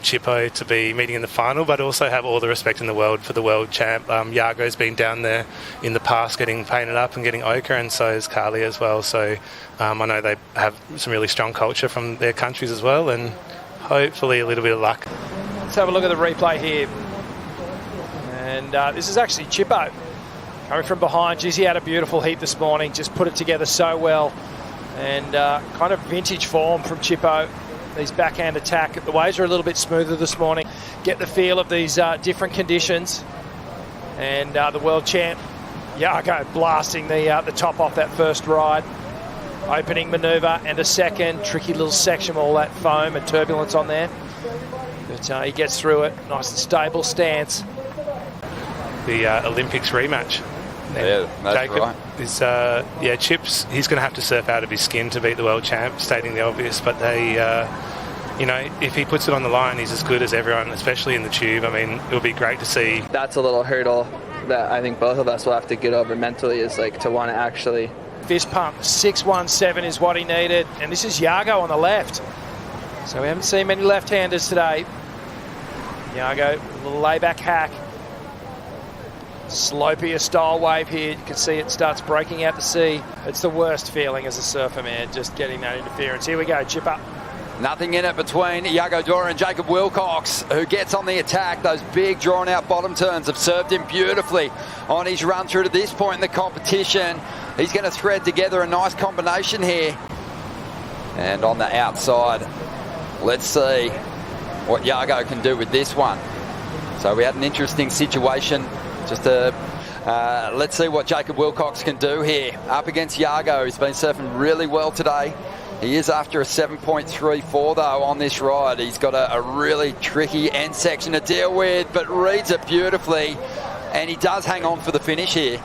Chippo to be meeting in the final, but also have all the respect in the world for the world champ. Yago's been down there in the past getting painted up and getting ochre, and so is Carly as well. So I know they have some really strong culture from their countries as well, and hopefully a little bit of luck. Let's have a look at the replay here. And this is actually Chippo coming from behind. Geez, he had a beautiful heat this morning, just put it together so well. And kind of vintage form from Chippo. These backhand attack. The waves are a little bit smoother this morning. Get the feel of these different conditions. And the world champ, Yago, blasting the top off that first ride. Opening manoeuvre and a second. Tricky little section with all that foam and turbulence on there. But he gets through it. Nice and stable stance. The Olympics rematch. Yeah, that's Jacob right. Is, Chips, he's going to have to surf out of his skin to beat the world champ, stating the obvious, but they, if he puts it on the line, he's as good as everyone, especially in the tube. I mean, it would be great to see. That's a little hurdle that I think both of us will have to get over mentally, is like to want to actually... Fist pump, 6.17 is what he needed, and this is Yago on the left. So we haven't seen many left-handers today. Yago, a little layback hack. Slopier style wave here. You can see it starts breaking out to sea. It's the worst feeling as a surfer, man, just getting that interference. Here we go, chip up. Nothing in it between Yago Dora and J.Willcox, who gets on the attack. Those big drawn-out bottom turns have served him beautifully on his run through to this point in the competition. He's going to thread together a nice combination here. And on the outside, let's see what Yago can do with this one. So we had an interesting situation. Just let's see what J.Willcox can do here. Up against Yago, who's been surfing really well today. He is after a 7.34 though on this ride. He's got a really tricky end section to deal with, but reads it beautifully. And he does hang on for the finish here.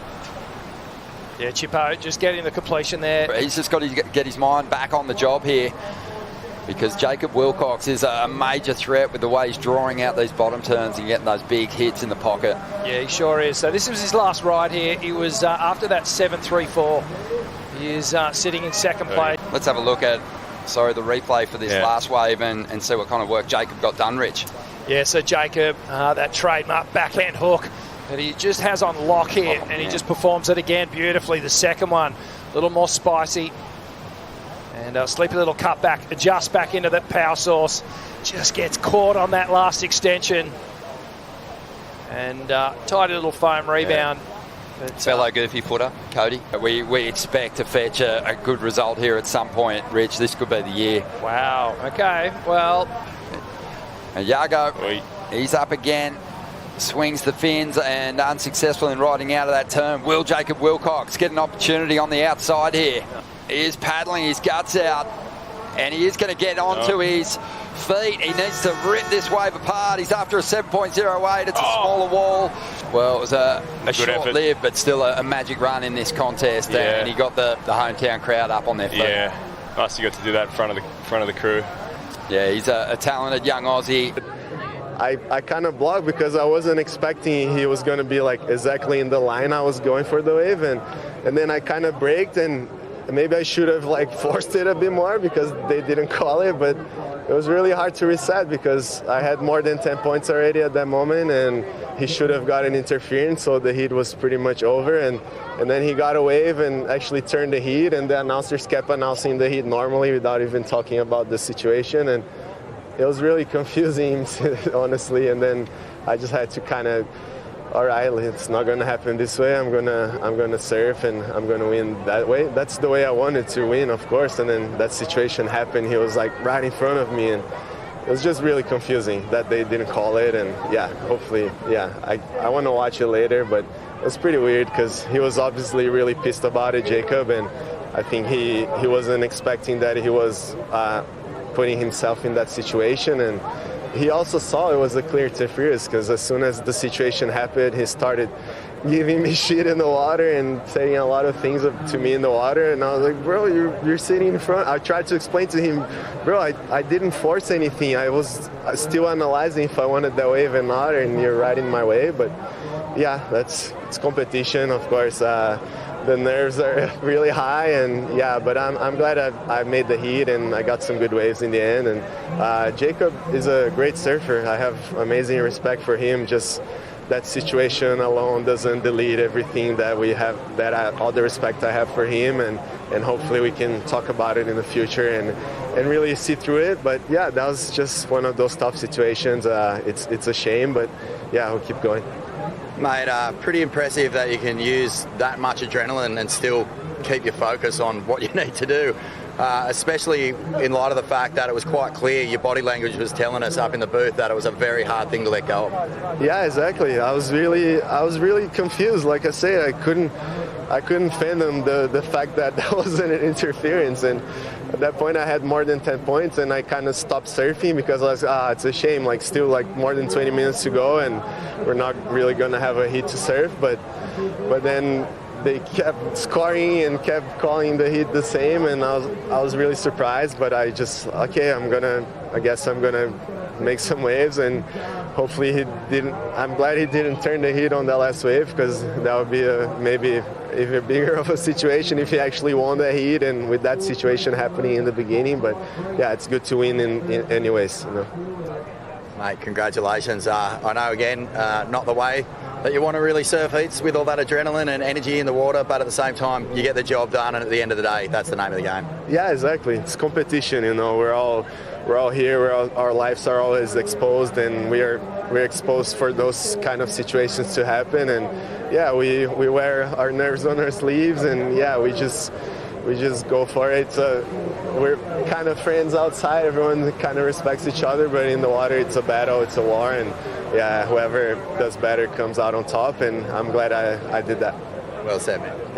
Yeah, Chippo just getting the completion there. He's just got to get his mind back on the job here, because J.Willcox is a major threat with the way he's drawing out these bottom turns and getting those big hits in the pocket. Yeah, he sure is. So this was his last ride here. He was after that 7.34. He is sitting in second place. Let's have a look at, the replay for this last wave and see what kind of work Jacob got done, Rich. Yeah, so Jacob, that trademark backhand hook that he just has on lock here, and he just performs it again beautifully. The second one, a little more spicy. And sleepy little cut back, adjust back into that power source. Just gets caught on that last extension. And tidy little foam rebound. But, fellow goofy footer, Cody. We expect to fetch a good result here at some point, Rich. This could be the year. Wow, okay, well. And Yago, he's up again. Swings the fins and unsuccessful in riding out of that turn. Will J.Willcox get an opportunity on the outside here? He is paddling his guts out, and he is going to get onto his feet. He needs to rip this wave apart. He's after a 7.08. It's a smaller wall. Well, it was a short-lived, but still a magic run in this contest, and he got the hometown crowd up on their feet. Yeah, nice you got to do that in front of the crew. Yeah, he's a talented young Aussie. I kind of blocked because I wasn't expecting he was going to be like exactly in the line I was going for the wave, and then I kind of braked, and maybe I should have like forced it a bit more because they didn't call it, but it was really hard to reset because I had more than 10 points already at that moment, and he should have gotten interference, so the heat was pretty much over, and then he got a wave and actually turned the heat, and the announcers kept announcing the heat normally without even talking about the situation, and it was really confusing, honestly, and then I just had to kind of, all right, it's not going to happen this way. I'm gonna surf and I'm gonna win that way. That's the way I wanted to win, of course. And then that situation happened. He was like right in front of me, and it was just really confusing that they didn't call it. And hopefully, I want to watch it later. But it was pretty weird because he was obviously really pissed about it, Jacob, and I think he wasn't expecting that he was putting himself in that situation, and he also saw it was a clear interference because as soon as the situation happened, he started giving me shit in the water and saying a lot of things to me in the water, and I was like, bro, you're sitting in front. I tried to explain to him, bro, I didn't force anything. I was still analyzing if I wanted that wave or not, and you're right in my way. But yeah, it's competition, of course. the nerves are really high, and yeah, but I'm glad I made the heat and I got some good waves in the end. And Jacob is a great surfer. I have amazing respect for him. Just that situation alone doesn't delete everything that we have, all the respect I have for him, and hopefully we can talk about it in the future and really see through it. But yeah, that was just one of those tough situations. It's a shame, but yeah, we'll keep going. Mate, pretty impressive that you can use that much adrenaline and still keep your focus on what you need to do, especially in light of the fact that it was quite clear your body language was telling us up in the booth that it was a very hard thing to let go of. Yeah, exactly. I was really confused. Like I say, I couldn't fathom the fact that wasn't an interference. And at that point, I had more than 10 points, and I kind of stopped surfing because I was, it's a shame. Like still, like more than 20 minutes to go, and we're not really gonna have a heat to surf. But then they kept scoring and kept calling the heat the same, and I was really surprised. But I just I guess I'm gonna make some waves, and hopefully he didn't. I'm glad he didn't turn the heat on that last wave, because that would be maybe even bigger of a situation if he actually won that heat, and with that situation happening in the beginning. But yeah, it's good to win in anyways. You know. Mate, congratulations. I know, again, not the way that you want to really surf heats with all that adrenaline and energy in the water, but at the same time, you get the job done, and at the end of the day, that's the name of the game. Yeah, exactly. It's competition, you know. We're all here. Our lives are always exposed, and we're exposed for those kind of situations to happen. And yeah, we wear our nerves on our sleeves, and yeah, we just go for it. We're kind of friends outside. Everyone kind of respects each other, but in the water, it's a battle, it's a war, and yeah, whoever does better comes out on top. And I'm glad I did that. Well said, man.